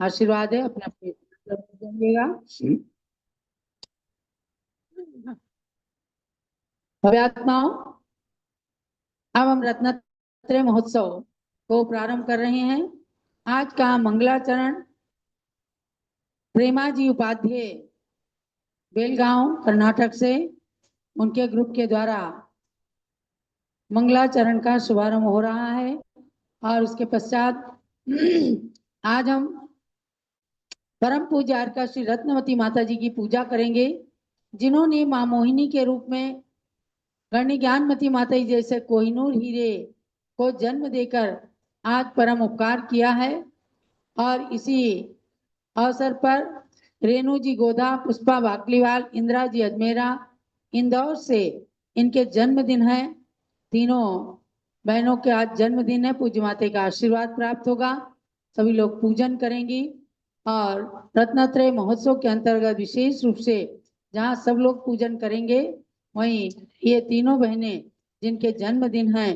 आशीर्वाद है, अपने अपने जाइएगा। अध्यात्माओं, अब हम रत्नत्रय महोत्सव को प्रारंभ कर रहे हैं। आज का मंगलाचरण प्रेमाजी उपाध्याय बेलगांव कर्नाटक से उनके ग्रुप के द्वारा मंगलाचरण का शुभारंभ हो रहा है। और उसके पश्चात आज हम परम पूज्य अर्का श्री रत्नवती माता जी की पूजा करेंगे, जिन्होंने मां मोहिनी के रूप में गणि ज्ञानमती माता जी जैसे कोहिनूर हीरे को जन्म देकर आज परम उपकार किया है। और इसी अवसर पर रेणु जी गोदा, पुष्पा बाकलीवाल, इंदिरा जी अजमेरा, इंदौर से इनके जन्मदिन है। तीनों बहनों के आज जन्मदिन है। पूज्य माता का आशीर्वाद प्राप्त होगा। सभी लोग पूजन करेंगी। और रत्नत्रय महोत्सव के अंतर्गत विशेष रूप से जहाँ सब लोग पूजन करेंगे, वहीं ये तीनों बहनें जिनके जन्मदिन हैं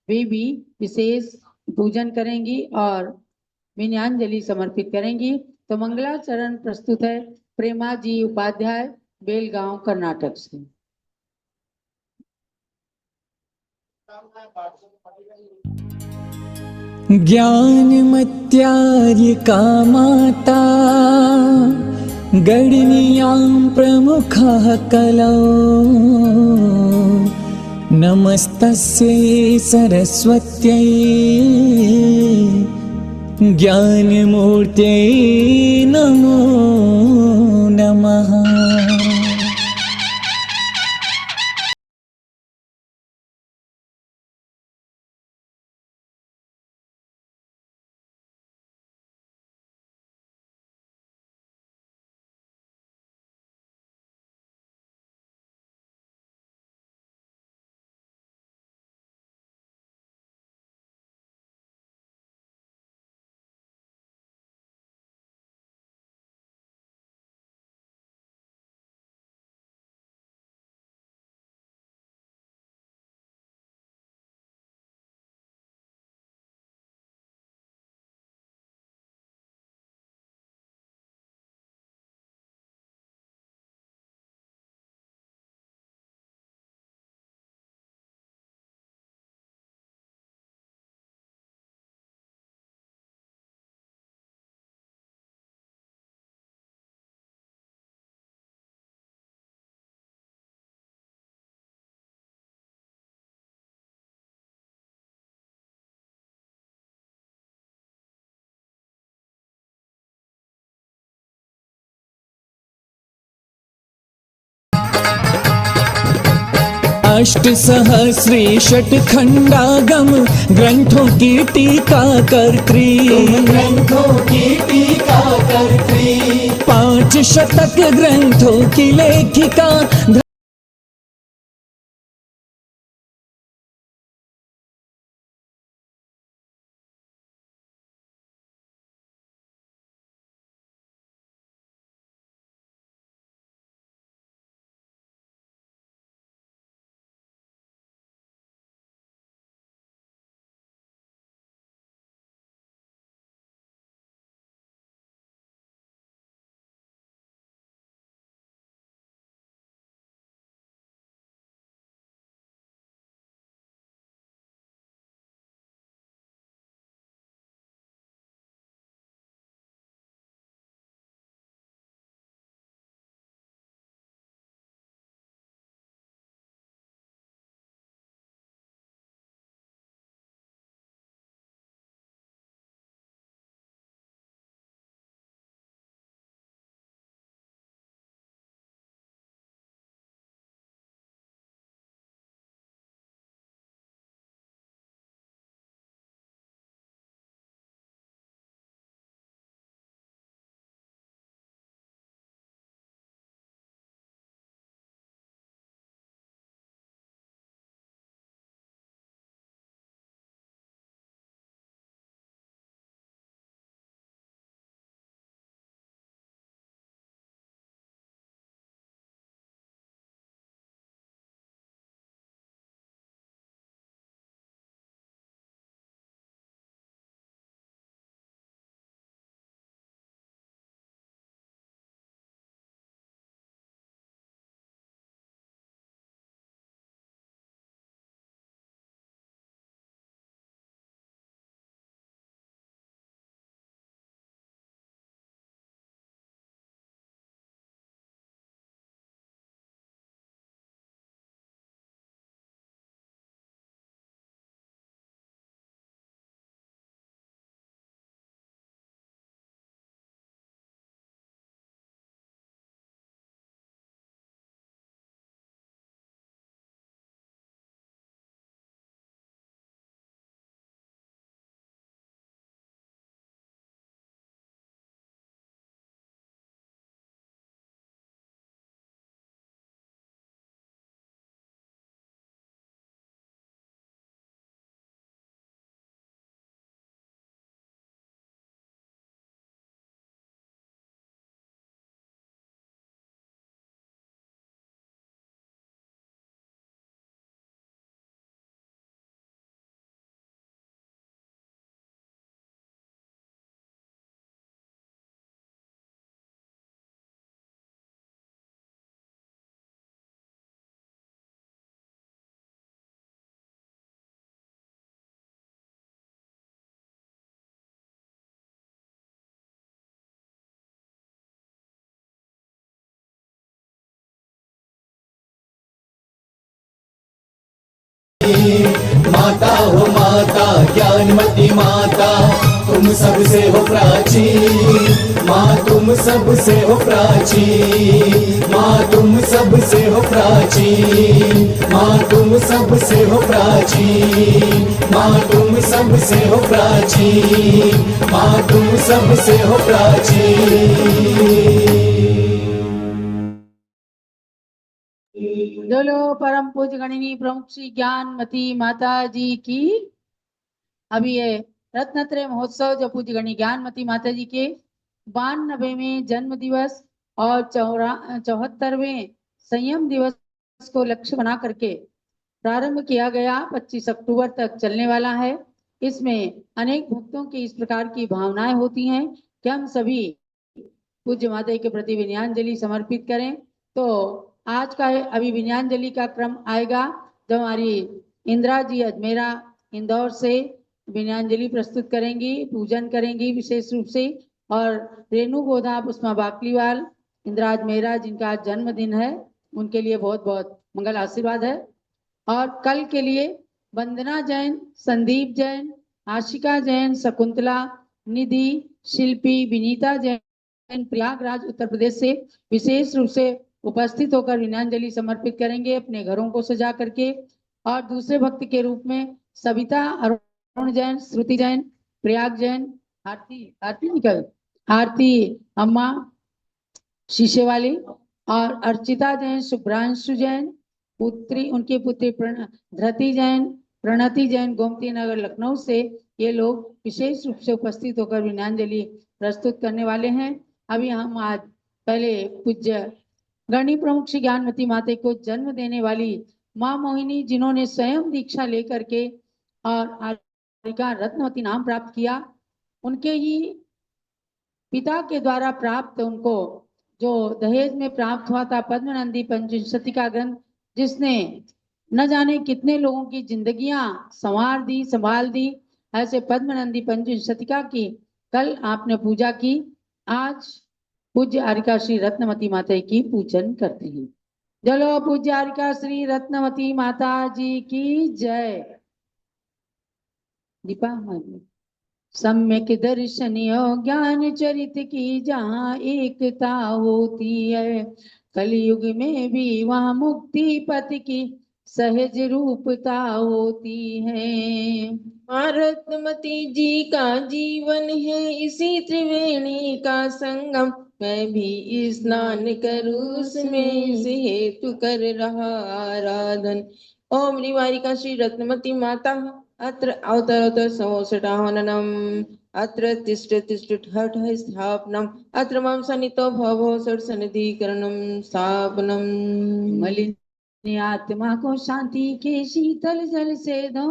वे भी विशेष पूजन करेंगी और विनयांजलि समर्पित करेंगी। तो मंगलाचरण प्रस्तुत है प्रेमा जी उपाध्याय बेलगांव कर्नाटक से। ज्ञानमत्यार्यका माता गणनीयां प्रमुखः कलौ नमस्तस्यै सरस्वत्यै ज्ञानमूर्त्यै नमो नमः। अष्टसहस्री षट्खंडागम ग्रंथों की टीका कर्त्री, ग्रंथों की टीका कर्त्री, 5 शतक ग्रंथों की लेखिका। ज्ञानमती माता तुम सबसे हो प्राचीन, माँ तुम सबसे हो प्राचीन, माँ तुम सबसे हो प्राचीन, माँ तुम सबसे हो प्राचीन, माँ तुम सबसे हो प्राचीन, माँ तुम सबसे हो प्राचीन। बोलो परम पूज्य गणिनी प्रमुख श्री ज्ञानमती माता जी की। अभी ये रत्नत्रय महोत्सव जो पूज्य गणी ज्ञानमती माता जी के 92वें जन्म दिवस और 74वें संयम दिवस को लक्ष्य बना करके प्रारंभ किया गया, 25 अक्टूबर तक चलने वाला है। इसमें अनेक भक्तों की इस प्रकार की भावनाएं होती हैं कि हम सभी पूज्य माता के प्रति विनयाञ्जलि समर्पित करें। तो आज का अभी विनयाञ्जलि का क्रम आएगा, जब हमारी इंदिरा जी अजमेरा इंदौर से विनयाञ्जलि प्रस्तुत करेंगी, पूजन करेंगी विशेष रूप से। और रेणु गोधा पुष्पा बाकलीवाल इंदिरा अजमेरा जिनका आज जन्मदिन है, उनके लिए बहुत बहुत मंगल आशीर्वाद है। और कल के लिए वंदना जैन, संदीप जैन, आशिका जैन, शकुंतला, निधि, शिल्पी, विनीता जैन प्रयागराज उत्तर प्रदेश से विशेष रूप से उपस्थित होकर विनयाञ्जलि समर्पित करेंगे अपने घरों को सजा करके। और दूसरे भक्त के रूप में सविता, अरुण जैन, श्रुति जैन, प्रयाग जैन, आरती अम्मा शीशे वाली, और अर्चिता जैन, शुभ्रांशु जैन, पुत्री उनकी पुत्री धृति जैन, प्रणति जैन गोमती नगर लखनऊ से ये लोग विशेष रूप से उपस्थित होकर विनयाञ्जलि प्रस्तुत करने वाले हैं। अभी हम आज पहले पूज्य गणी प्रमुख श्री ज्ञानमती माता को जन्म देने वाली माँ मोहिनी, जिन्होंने स्वयं दीक्षा लेकर के और रत्नवती नाम प्राप्त किया, उनके ही पिता के द्वारा प्राप्त उनको जो दहेज में प्राप्त हुआ था पद्मनंदी पंचशती ग्रंथ, जिसने न जाने कितने लोगों की जिंदगियां संवार दी, संभाल दी, ऐसे पद्मनंदी पंचशतिका की कल आपने पूजा की। आज पूज्य आरिका श्री रत्नवती माता की पूजन करते हैं। चलो पूज्य आरिका श्री रत्नवती माता जी की जय। दीपा सम्यक दर्शन और ज्ञान चरित की जहाँ एकता होती है, कलयुग में भी वहाँ मुक्ति पथ की सहज रूपता होती है। रत्नवती जी का जीवन है इसी त्रिवेणी का संगम, मैं भी स्नान करूं उसमें इसी हेतु कर रहा आराधन। ओम निवारिका श्री रत्नवती माता अत्र अवतरत संवत्सराहननम, अत्र तिष्ठ तिष्ठ हठ स्थापनम, अत्र मम सन्नितो भवो सन्निधिकरणम स्थापनम। मलिन आत्मा को शांति के शीतल जल से धो,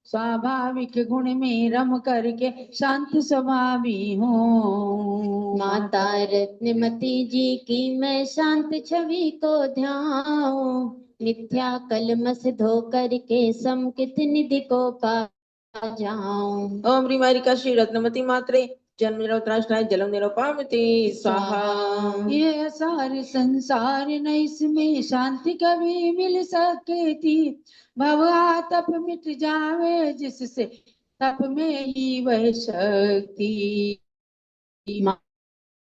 स्वाभाविक गुण में रम करके शांत स्वभावी हो। माता रत्नमती जी की मैं शांत छवि को ध्याऊं, मिथ्या कलमस धो करके समकित निधि को पा जाऊं। ओम रिमारिका श्री रत्नमती मात्रे जन्म निरोत्राष्टाय जलम निरोपामति स्वाहा। ये सारे संसार न इसमें शांति कभी मिल सके थी, भवा तप मिट जावे जिससे तप में ही वह शक्ति।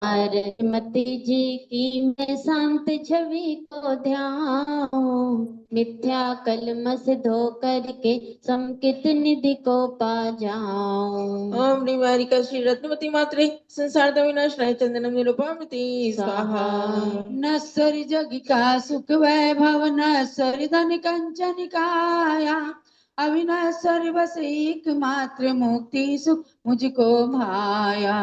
रत्नमती जी की मैं शांत छवि को ध्याऊं, मिथ्या कलमस धो करके समकित निधि को पा जाऊं। ओम निवारिका श्री रत्नवती मात्रे संसार विनाशनाय चंदनम निरूपामति स्वाहा। नश्वर जग का सुख वैभव, नश्वर धन कंचन काया, अविनश्वर बस एकमात्र मुक्ति सुख मुझको भाया।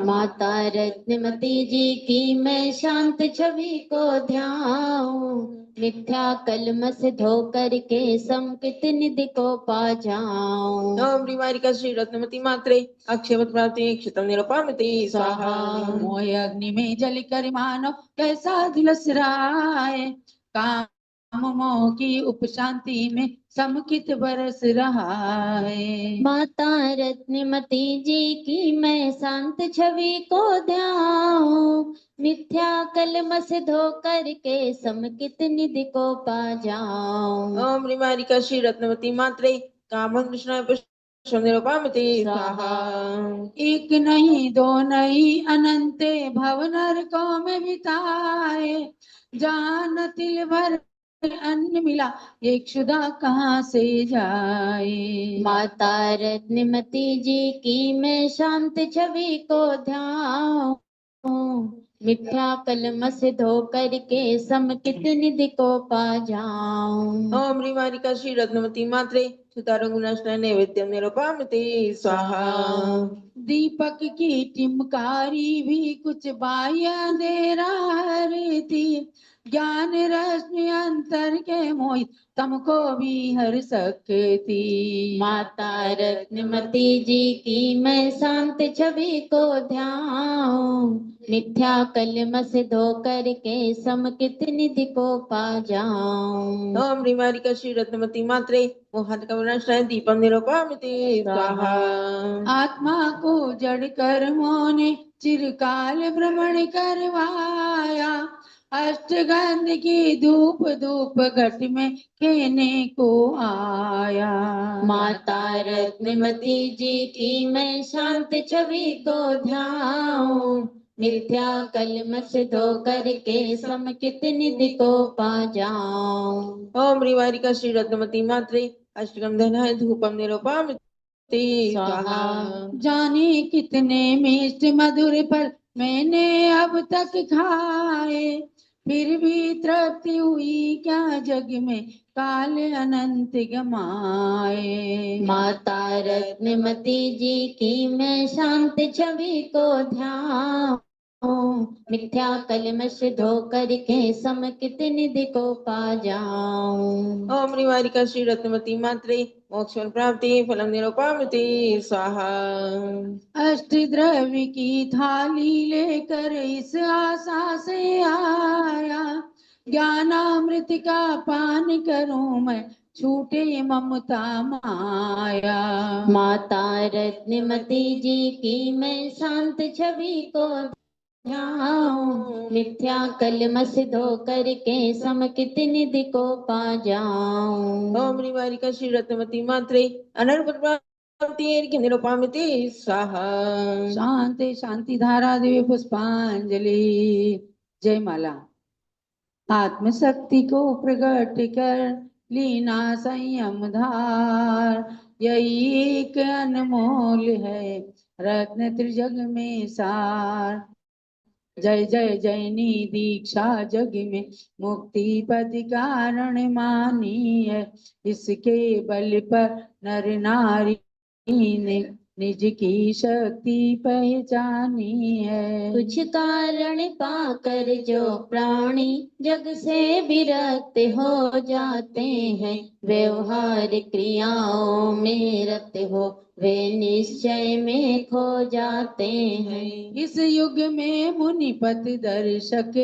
माता रत्नमती जी की मैं शांत छवि को ध्याऊं, मिथ्या कलमस धो करके समकित निधि को पा जाऊं। ओम निवारिका श्री रत्नवती मात्रे अक्षयवत प्राप्ति क्षितम निरूपामति स्वाहा। मोह अग्नि में जल कर मानो कैसा झुलस रहा है, काम मोह की उपशांति में समकित बरस रहा है। माता रत्नमती जी की मैं शांत छवि को ध्याऊं, मिथ्या कलमस धो करके समकित निधि को पा जाऊं। ओम निवारिका श्री रत्नवती मात्रे काम कृष्ण निरुपमते स्वाहा। एक नहीं दो नहीं अनंते भव नरकों में बिताए, जहाँ न तिल भर अन्न मिला एक क्षुधा कहाँ से जाए। माता रत्नमती जी की मैं शांत छवि को ध्याऊं, मिथ्या कलम से धो करके समकित निधि को पा जाऊं। ओम ह्रीं श्री रत्नवती मात्रे सुता रघुनाशना नैवेद्यम निरुपमते स्वाहा। दीपक की टिमकारी भी कुछ बाह्य दे रही थी, ज्ञान रश्मि अंतर के मोहित तुमको भी हर सकती। माता रत्नमती जी की मैं शांत छवि को ध्याऊं, मिथ्या कलम से धो करके समकित निधि को पा जाऊं। ओम ह्रीं श्री रत्नवती मात्रे मोहन कमलाश्रय दीपम निरुपमते स्वाहा। आत्मा को जड़ कर्मों ने चिरकाल भ्रमण करवाया, अष्टगंध की धूप धूप घट में खेने को आया। माता रत्नमती जी की मैं शांत छवि को ध्याऊं, मिथ्या कलम से धो करके समकित निधि को पा जाऊं। ओम ह्रीं श्री रत्नवती मात्रे अष्टगंधनाय धूपम निरुपमते स्वाहा। जाने कितने मिष्ट मधुर फल मैंने अब तक खाए, फिर भी तृप्ति हुई क्या जग में काल अनंत गमाए। माता रत्नमती जी की मैं शांत छवि को ध्याऊं, मिथ्या कलम से धो करके समकित निधि को पा जाऊं। ओम ह्रीं श्री रत्नवती मात्रे मोक्ष प्राप्ति फलम निरुपमते स्वाहा। अष्ट द्रव्य की थाली लेकर इस आशा से आया, ज्ञानामृत का पान करूं मैं छूटे ममता माया। माता रत्नमती जी की मैं शांत छवि को ध्याऊं, मिथ्या कलम से धो करके समकित निधि को पा जाऊं। ओम ह्रीं श्री रत्नवती मात्रे अनर्गल प्राप्ति निरुपमते स्वाहा। शांति शांति धारा दिव्य पुष्पांजलि। जय माला। आत्मशक्ति को प्रकट कर लीना संयम धार, यही एक अनमोल है रत्न त्रिजग में सार। जय जय जैनी दीक्षा जग में मुक्ति पद कारण मानी है, इसके बल पर नर नारी ने निज की शक्ति पहचानी है। कुछ कारण पाकर जो प्राणी जग से विरक्त हो जाते हैं, व्यवहार क्रियाओं में रत हो वे निश्चय में खो जाते हैं। इस युग में मुनिपत दर्शक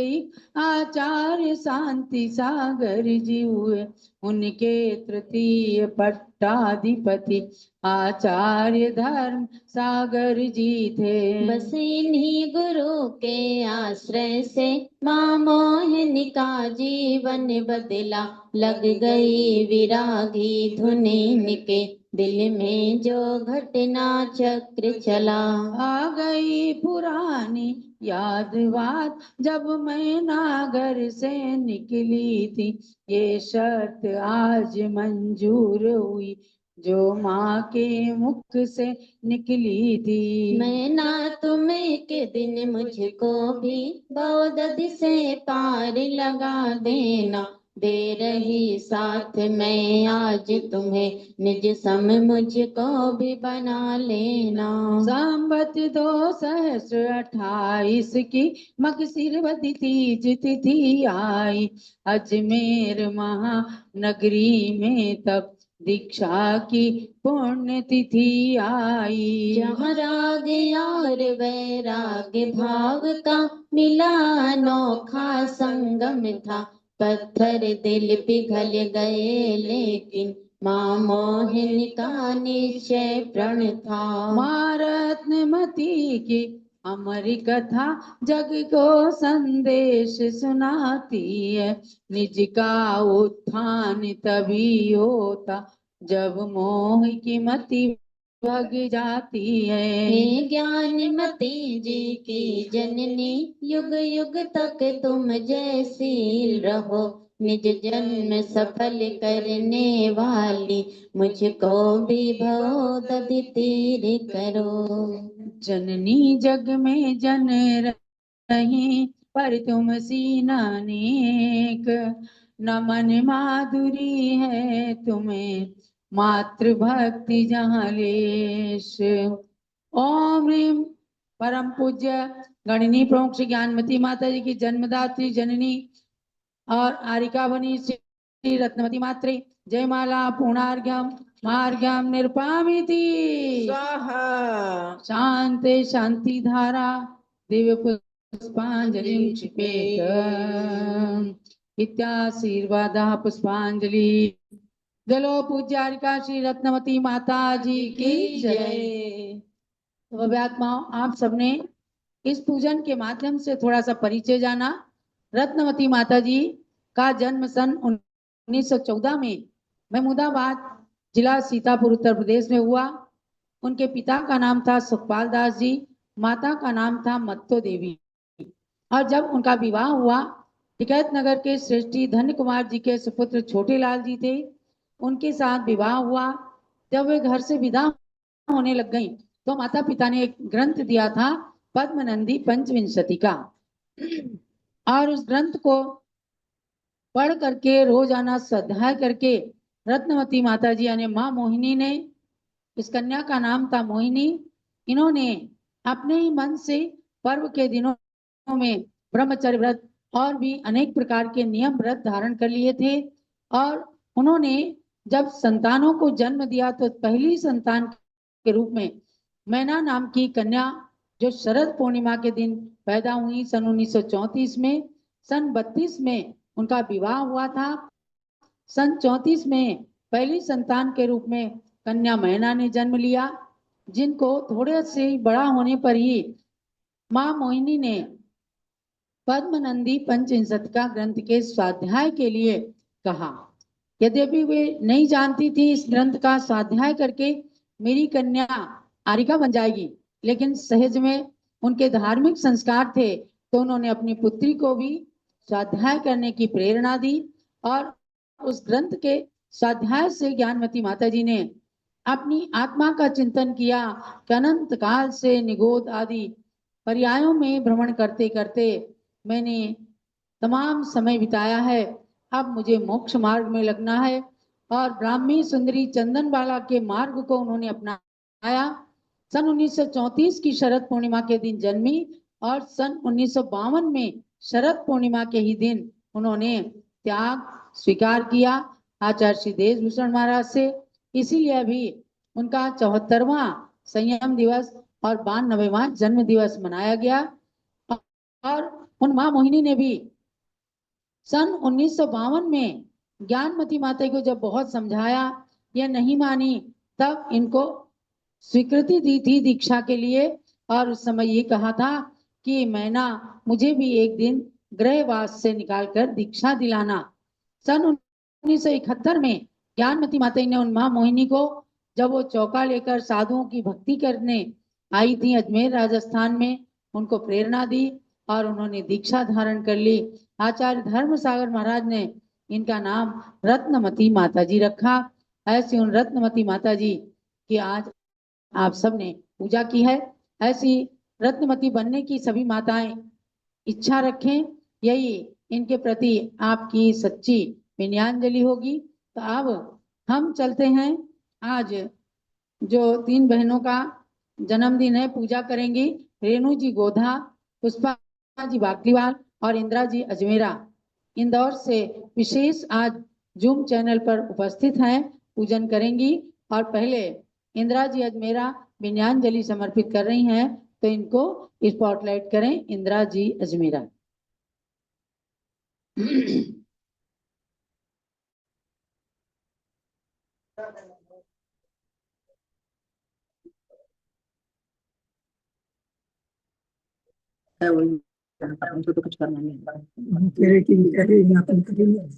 आचार्य शांति सागर जी हुए, उनके तृतीय पट्टाधिपति आचार्य धर्म सागर जी थे। बस इन्हीं गुरु के आश्रय से माँ मोहिनी का जीवन बदला, लग गई विरागी धुन इनके दिल में जो घटना चक्र चला। आ गई पुरानी याद बात जब मैं नागर से निकली थी, ये शर्त आज मंजूर हुई जो माँ के मुख से निकली थी। मैं ना तुम के दिन मुझको भी बौद्धि से पार लगा देना, दे रही साथ मैं आज तुम्हें निज सम मुझको भी बना लेना। संबत 228 की मगसिरवती तीज तिथि आई, अजमेर महानगरी में तब दीक्षा की पुण्य तिथि आई। जहाँ राग और वैराग्य भाव का मिला अनोखा संगम था, पत्थर दिल पिघल गए लेकिन माँ मोहिनी का निश्चय प्रण था। माँ रत्नमती की अमर कथा जग को संदेश सुनाती है, निज का उत्थान तभी होता जब मोह की मति भग जाती है। हे ज्ञानमती जी की जननी, युग युग तक तुम जैसी रहो। निज जन्म सफल करने वाली, मुझको भी भव दधि तीर करो। जननी जग में जन रही, पर तुम सी नानेक। न मन माधुरी है तुम्हें, मातृ भक्ति जहाँ लेश। ओम ह्रीम परम पूज्य गणनी प्रमुख श्री ज्ञानमती माता जी की जन्मदात्री जननी और आरिकावनी श्री रत्नवती मात्रे जयमाला पूर्णार्घ्यम मार्घ्यम निरपामिति स्वाहा। शांति शांति धारा दिव्य पुष्पांजलि क्षिपेत इत्याशीर्वादा पुष्पांजलि। जलो पूज्यारिका श्री रत्नवती माता जी की जय। तो आत्माओं, आप सबने इस पूजन के माध्यम से थोड़ा सा परिचय जाना। रत्नवती माता जी का जन्म सन 1914 में महमूदाबाद जिला सीतापुर उत्तर प्रदेश में हुआ। उनके पिता का नाम था सुखपाल दास जी, माता का नाम था मत्तो देवी। और जब उनका विवाह हुआ, टिकैत नगर के श्रेष्ठी धन्य कुमार जी के सुपुत्र छोटे लाल जी थे, उनके साथ विवाह हुआ। जब वे घर से विदा होने लग गई तो माता पिता ने एक ग्रंथ दिया था, पद्मनंदी पंचविंशति का, और उस ग्रंथ को पढ़ करके रोजाना स्वाध्याय करके रत्नवती माता जी यानी माँ मोहिनी ने, इस कन्या का नाम था मोहिनी, इन्होंने अपने ही मन से पर्व के दिनों में ब्रह्मचर्य व्रत और भी अनेक प्रकार के नियम व्रत धारण कर लिए थे। और उन्होंने जब संतानों को जन्म दिया तो पहली संतान के रूप में मैना नाम की कन्या, जो शरद पूर्णिमा के दिन पैदा हुई सन 1934 में, सन 32 में उनका विवाह हुआ था। सन 34 में पहली संतान के रूप में कन्या मैना ने जन्म लिया, जिनको थोड़े से बड़ा होने पर ही माँ मोहिनी ने पद्मनंदी पंचविंशति का ग्रंथ के स्वाध्याय के लिए कहा। यद्यपि वे नहीं जानती थी इस ग्रंथ का स्वाध्याय करके मेरी कन्या आरिका बन जाएगी, लेकिन सहज में उनके धार्मिक संस्कार थे तो उन्होंने अपनी पुत्री को भी स्वाध्याय करने की प्रेरणा दी। और उस ग्रंथ के स्वाध्याय से ज्ञानमती माता जी ने अपनी आत्मा का चिंतन किया कि अनंत काल से निगोद आदि पर्यायों में भ्रमण करते करते मैंने तमाम समय बिताया है, अब मुझे मोक्ष मार्ग में लगना है। और ब्राह्मी सुंदरी चंदनबाला के मार्ग को उन्होंने अपनाया। सन 1934 की शरद पूर्णिमा के दिन जन्मी और सन 1952 में शरद पूर्णिमा के ही दिन उन्होंने त्याग स्वीकार किया आचार्य श्री देशभूषण महाराज से। इसीलिए अभी उनका 74वां संयम दिवस और 92वां जन्म दिवस मनाया गया। और उन माँ मोहिनी ने भी सन 1952 में ज्ञानमती माता को जब बहुत समझाया, यह नहीं मानी, तब इनको स्वीकृति दी थी दीक्षा के लिए। और उस समय ये कहा था कि मैना मुझे भी एक दिन गृहवास से निकालकर दीक्षा दिलाना। सन 1971 में ज्ञानमती माता ने उन माँ मोहिनी को, जब वो चौका लेकर साधुओं की भक्ति करने आई थी अजमेर राजस्थान में, उनको प्रेरणा दी और उन्होंने दीक्षा धारण कर ली। आचार्य धर्म सागर महाराज ने इनका नाम रत्नमती माता जी रखा। ऐसी उन रत्नमती माता जी की आज आप सबने पूजा की है। ऐसी रत्नमती बनने की सभी माताएं इच्छा रखें, यही इनके प्रति आपकी सच्ची विनयाञ्जलि होगी। तो अब हम चलते हैं, आज जो 3 बहनों का जन्मदिन है पूजा करेंगी, रेणु जी गोधा, पुष्पा जी बागलीवाल और इंदिरा जी अजमेरा, इंदौर से विशेष आज जूम चैनल पर उपस्थित हैं, पूजन करेंगी। और पहले इंदिरा जी अजमेरा विनयाञ्जलि समर्पित कर रही हैं, तो इनको स्पॉटलाइट करें। इंदिरा जी अजमेरा। हमको तो कुछ करना नहीं, तेरे की तेरे ना तुम करेंगे नहीं।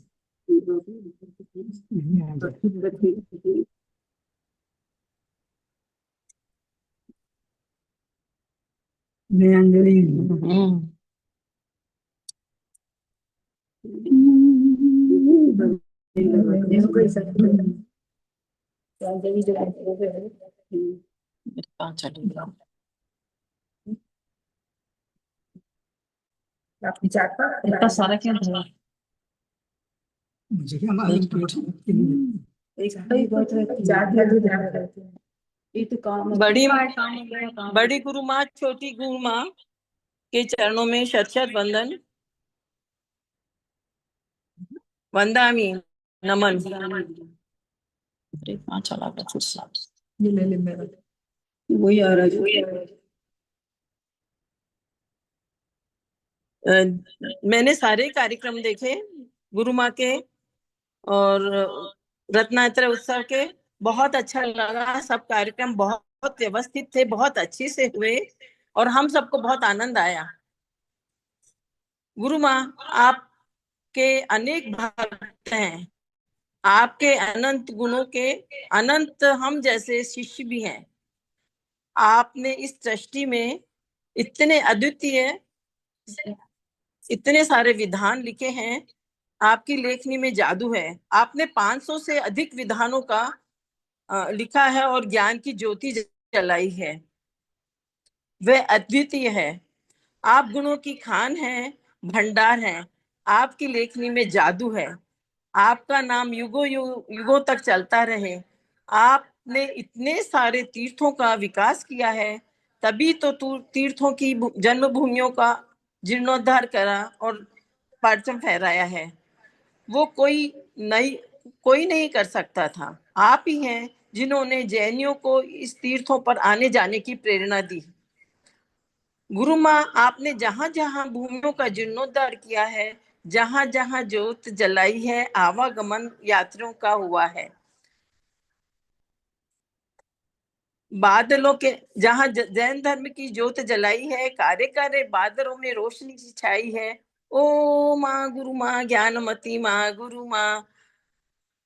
नयंजलि आपकी चाटा इतना सारा क्या है मुझे क्या मालूम ये तो काम बड़ी गुरु माँ छोटी गुरु माँ के चरणों में शत शत वंदन वंदामी नमन। ये ले मेरा वही आ रहा है मैंने सारे कार्यक्रम देखे गुरु माँ के और रत्नात्रय उत्सव के, बहुत अच्छा लगा। सब कार्यक्रम बहुत व्यवस्थित थे, बहुत अच्छे से हुए और हम सबको बहुत आनंद आया। गुरु माँ आपके अनेक भक्त हैं, आपके अनंत गुणों के अनंत हम जैसे शिष्य भी हैं। आपने इस सृष्टि में इतने अद्वितीय इतने सारे विधान लिखे हैं, आपकी लेखनी में जादू है। आपने 500 से अधिक विधानों का लिखा है और ज्ञान की ज्योति जलाई है, वह अद्वितीय है। आप गुणों की खान है, भंडार है। आपकी लेखनी में जादू है। आपका नाम युगों युगों तक चलता रहे। आपने इतने सारे तीर्थों का विकास किया है, तभी तो तीर्थों की जन्मभूमियों का जीर्णोद्धार करा और परचम फहराया है। वो कोई नहीं कर सकता था। आप ही हैं जिन्होंने जैनियों को इस तीर्थों पर आने जाने की प्रेरणा दी। गुरु माँ, आपने जहां जहां भूमियों का जीर्णोद्धार किया है, जहां जहां ज्योत जलाई है, आवागमन यात्रियों का हुआ है। बादलों के जहां जैन धर्म की ज्योत जलाई है, कार्य कार्य बादलों में रोशनी छाई है। ओ माँ गुरु माँ, ज्ञानमती माँ गुरु माँ,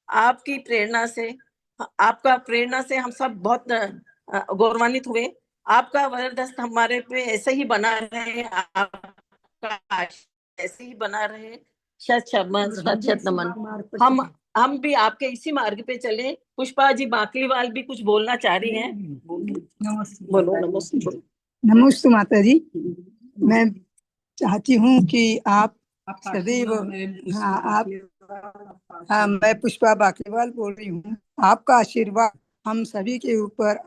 आपकी प्रेरणा से आपका प्रेरणा से हम सब बहुत गौरवान्वित हुए। आपका वरदस्त हमारे पे ऐसे ही बना रहे, आपका आशीर्वाद ऐसे ही बना रहे। शत शत नमन। हम भी आपके इसी मार्ग पे चले। पुष्पा जी बाकलीवाल भी कुछ बोलना चाह रही हैं। बोलो। नमस्ते। नमस्ते माता जी। मैं चाहती हूँ कि आप सदैव मैं पुष्पा बाकलीवाल बोल रही हूँ। आपका आशीर्वाद हम सभी के ऊपर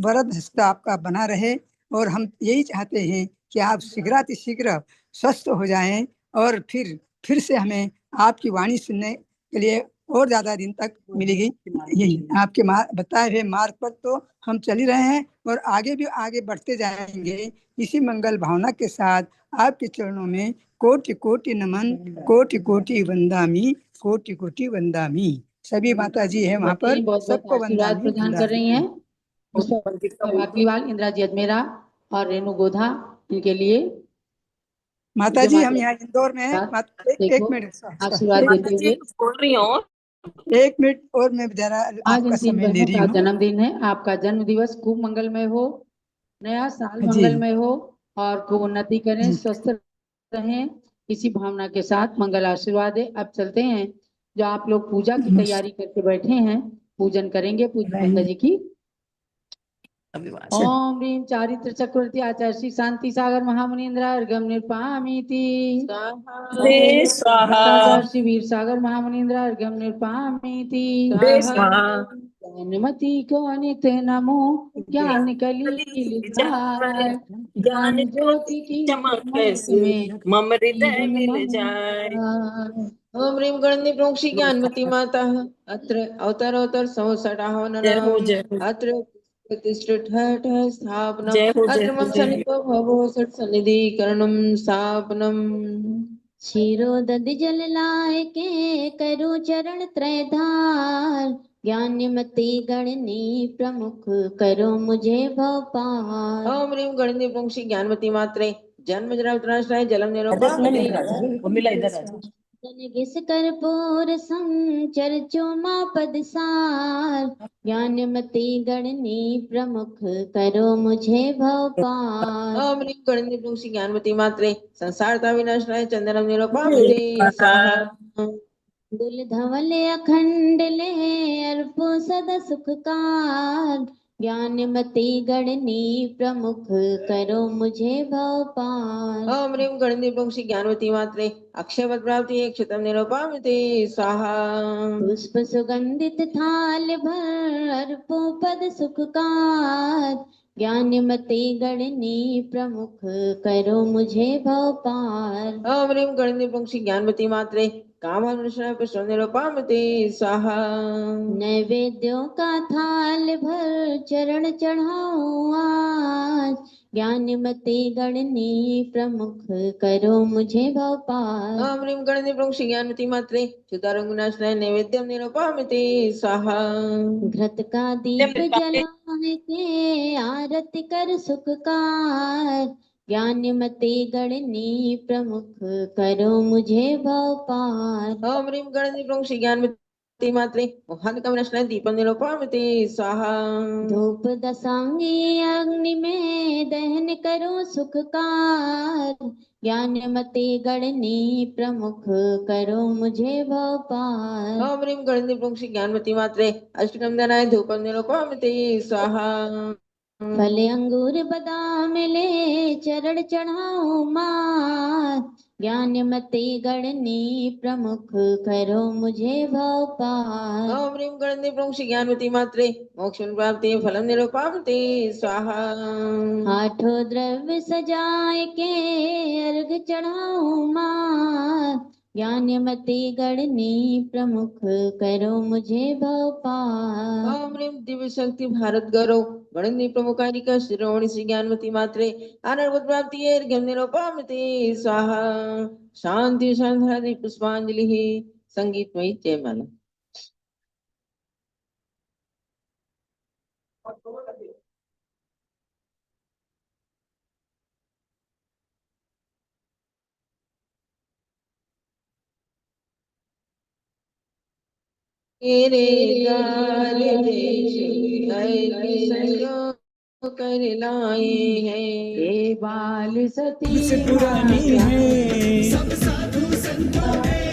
वरद हस्त आपका बना रहे और हम यही चाहते हैं कि आप शीघ्र स्वस्थ हो जाएं और फिर से हमें आपकी वाणी सुनने के लिए और ज्यादा दिन तक मिलेगी। यही आपके बताए हुए मार्ग पर तो हम चल ही रहे हैं और आगे भी आगे बढ़ते जाएंगे। इसी मंगल भावना के साथ आपके चरणों में कोटि कोटि नमन, कोटि कोटि वंदामी, कोटि कोटि वंदामी। सभी माता जी है वहाँ पर, सबको आशीर्वाद वंदामी प्रदान कर रही हैं। बाकलीवाल, इंदिरा जी अजमेरा और रेणु गोधा, इनके लिए माता जी हम यहाँ इंदौर में हैं। एक मिनट आशीर्वाद देते हुए बोल रही हूँ। एक मिनट और मैं जरा आज आपका इन तीन समय ले बहनों रही का हूँ। जन्मदिन है। आपका जन्म दिवस खूब मंगलमय हो, नया साल जी मंगलमय हो और खूब उन्नति करें, जी स्वस्थ रहें। इसी भावना के साथ मंगल आशीर्वाद है। अब चलते हैं, जो आप लोग पूजा की तैयारी करके बैठे हैं, पूजन करेंगे पूज्य माता जी की। ओम ह्रीं चारित्र चक्रवर्ती आचार्य श्री शांति सागर महामुनीन्द्र अर्घम निरपामीति। स्वाहा। श्री वीर सागर महामुनीन्द्र अर्घम निरपामीति। ज्ञानमती को नित नमो, ज्ञान कली ज्ञान ज्योति की चमक में मम हृदय जीवन मिल मम जाए। जाए। ओम ह्रीं गणनि प्रोक्षि ज्ञानमती माता अत्र अवतर संसटाहो जय हो ननम अत्र प्रतिष्ठित स्थापनम जय हो अत्र मम सन्निधो भवो सत् सन्निधि करणम स्थापनम। क्षीरो दधि जल लाय के करु चरण त्रय धार, ज्ञानमती गणनी प्रमुख करो मुझे भव पार। ओम ह्रीं गणनि प्रोक्षि ज्ञानमती मात्रे जन्म जरा उत्तराश्रय जलम निरोपाधि। वो मिला इधर आ। तन घिस कर्पूर सम चर्चो मा पद सार ज्ञानमति गणनी प्रमुख करो मुझे भव पार। ओम ह्रीं गणनी प्रोक्षी ज्ञानमती मात्रे संसारता विनाशनाय चंदनम निरुपामते स्वाहा। दुल धवल अखंड ले अर्पो सदा सुखकार ज्ञानमति गणनी प्रमुख करो मुझे भव पार। ओम ह्रीं गणनी प्रोक्षी ज्ञानवती मात्रे अक्षयवत प्राप्ति क्षतम निरुपामते स्वाहा। पुष्प सुगंधित थाल भर अर्पो पद सुखकार ज्ञानमति गणनी प्रमुख करो मुझे भव पार। ओम ह्रीं गणनी प्रोक्षी ज्ञानवती मात्रे कामानुष्णाय पुष्पम निरुपामते स्वाहा। नैवेद्यों का थाल भर चरण चढ़ाऊं आज ज्ञानमति गणनी प्रमुख करो मुझे भव पार। ओम ह्रीं गणनी प्रोक्षी ज्ञानवती मात्रे सुतारंगुनाशनाय नैवेद्यम निरुपामते स्वाहा। घृत का दीप जलाए के आरती कर सुखकार ज्ञानमति गणनी प्रमुख करो मुझे भव पार। ओम ह्रीं गणनी प्रोक्षी ज्ञानवती मात्रे मोहन कमनशनाय दीपम निरुपामते स्वाहा। धूप दसांगी अग्नि में दहन करो सुखकार ज्ञानमति गणनी प्रमुख करो मुझे भव पार। ओम ह्रीं गणनी प्रोक्षी ज्ञानवती मात्रे अष्टकंदनाय धूपम निरुपामते स्वाहा। फल अंगूर बादाम ले चरण चढ़ाओ मात ज्ञानमति गणनी प्रमुख करो मुझे भव पार। ओम ह्रीं गणनी प्रोक्षी ज्ञानवती मात्रे मोक्षं प्राप्ति फलम निरुपामते स्वाहा। आठों द्रव्य सजाए के अर्घ चढ़ाओ मात ज्ञानमति गणनी प्रमुख करो मुझे भव पार। ओम ह्रीं दिव्य शक्ति भारत गौरव गणनी प्रमुखारिका शिरोमणि श्री ज्ञानवती मात्रे अनर्वत प्राप्ति अर्घ्यम निरुपामते स्वाहा। शांति शांति पुष्पांजलि संगीतमयी जयमाला। तेरे द्वार देश संजो कर लाए हैं ये बाल सती से पुरानी है सब साधु संतों ने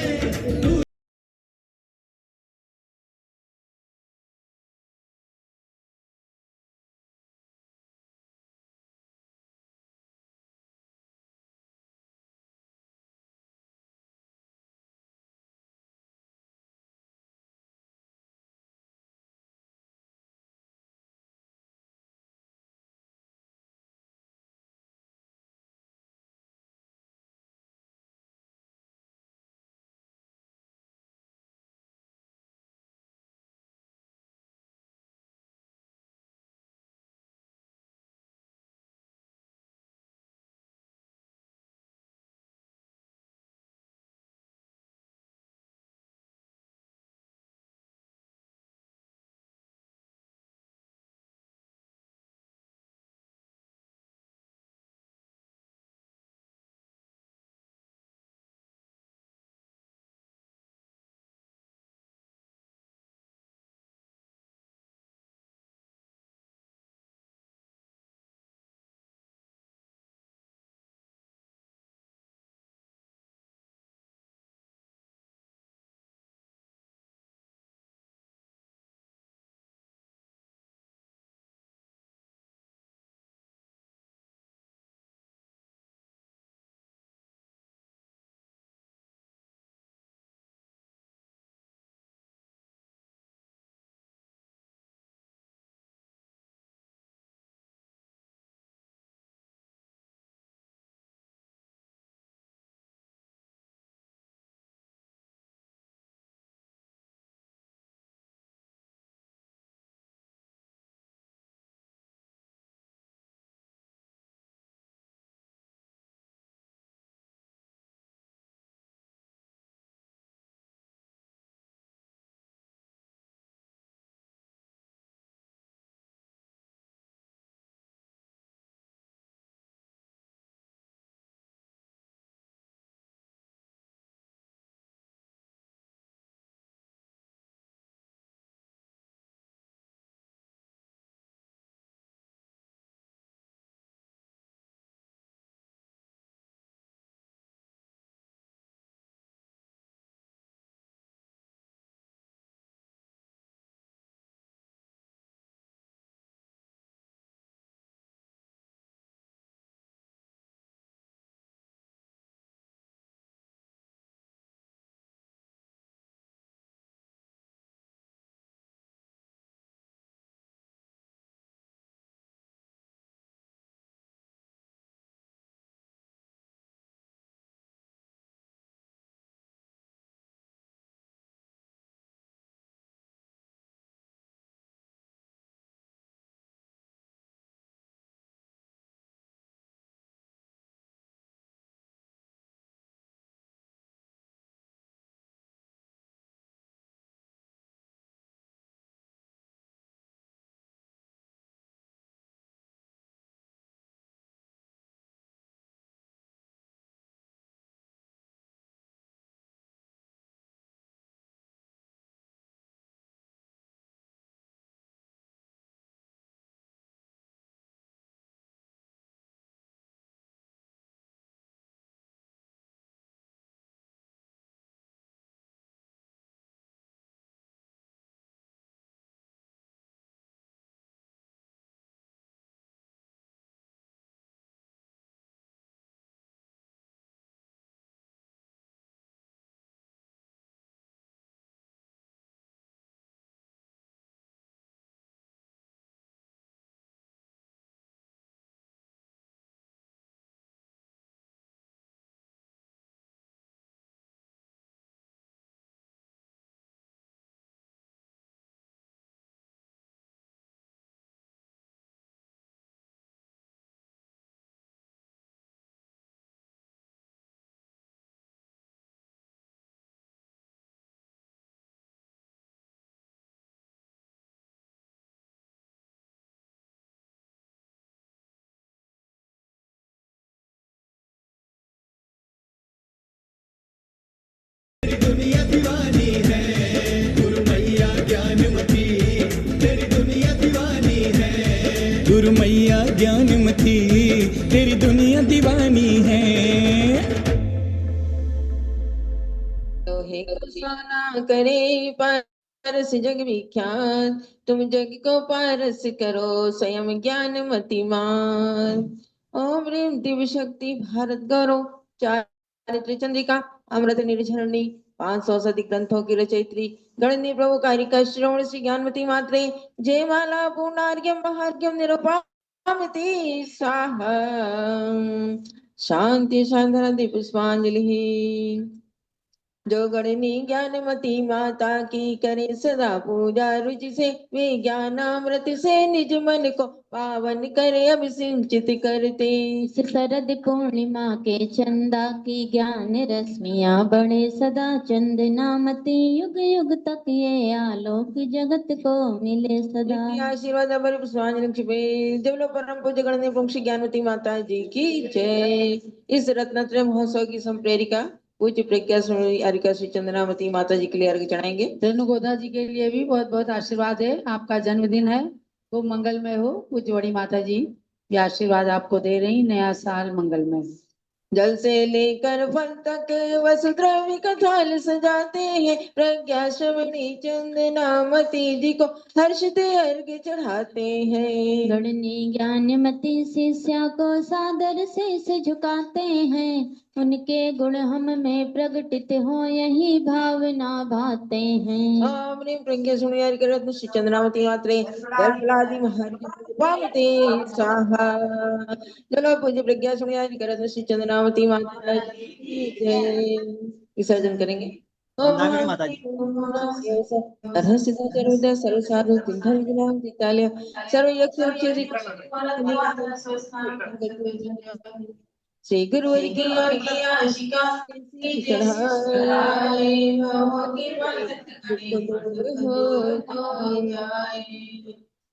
सोना करे पारस जग विख्यात, तुम जग को पारस करो स्वयं ज्ञान मतिमान। ओम ह्रीं दिव्य शक्ति भारत गौरव चारित्र चंद्रिका अमृत निर्झरणी 500 से अधिक ग्रंथों की रचयित्री गणनीय प्रभु कारिका श्रवण श्री ज्ञानमती मात्रे जय माला पूर्णार्घ्यम महार्घ्यम निरुपामिति स्वाहा। शांति शांति पुष्पांजलि। जो गणनी ज्ञानमती माता की करे सदा पूजा रुचि से, वे ज्ञानामृत से निज मन को पावन करे अभिसिंचित करते। शरद पूर्णिमा के चंदा की ज्ञान रश्मियां बढ़े सदा, चंदनामती युग युग तक ये आलोक जगत को मिले सदा। आशीर्वाद अमर पुष्पांजलि छिपे जब लो परम पूज्य गणनीय प्रभु ज्ञानमती माता जी की जय। इस रत्नत्रय महोत्सव की संप्रेरिका पूज्य प्रज्ञा हरिका श्री चंद्रावती माता जी के लिए अर्घ्य चढ़ाएंगे। रेणु गोदा जी के लिए भी बहुत बहुत आशीर्वाद है। आपका जन्मदिन है, वो मंगलमय हो। पूज्य बड़ी माता जी ये आशीर्वाद आपको दे रही, नया साल मंगलमय हो। जल से लेकर फल तक वसुद्रव्य का थाल सजाते हैं, प्रज्ञा श्रवणी चंदनामती जी को हर्षते अर्घ्य चढ़ाते हैं। गणनी ज्ञानमती शिष्या को सादर से झुकाते हैं, उनके गुण हम में प्रकटित हो यही भावना भाते हैं। ओम ह्रीं प्रज्ञा श्रवणी हरिका रत्न श्री चंद्रावती मात्रे जलफलादि महार्घ्यमुपामिते स्वाहा। चलो पूज्य प्रज्ञा श्रवणी हरिका रत्न श्री चंद्रावती माता की जय। विसर्जन करेंगे। श्री गुरु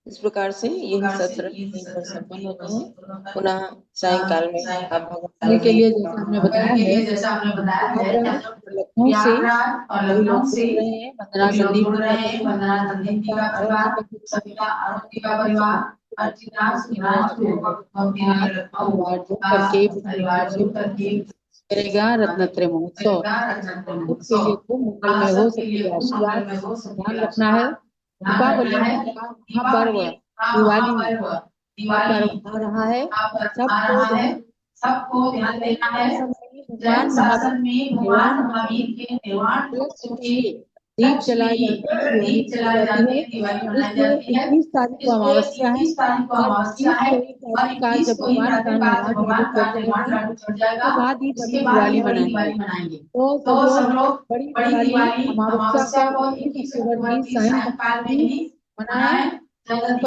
इस प्रकार से यही सत्र संपन्न होते हैं। पुनः सायंकाल में आप भगवान के लिए जैसा हमने बताया है, लखनऊ से वंदना संदीप जी का सविता आरती का परिवार करेगा रत्नत्रय महोत्सव। उसके लिए तो मंगलमय हो, सबके आशीर्वाद ध्यान रखना है। दीपावली महापर्व दिवाली पर्व आ रहा है, सबको ध्यान देना है। भगवान महावीर के निर्वाण दीप जलाए जाते हैं। 21 तारीख को अमावस्या है और 21 तारीख का जब भगवान का निर्वाण चढ़ जाएगा उसके बाद ही बड़ी दिवाली मनाएंगे। तो सब लोग बड़ी दिवाली अमावस्या को 21 अक्टूबर की सायंकाल में ही मनाएं।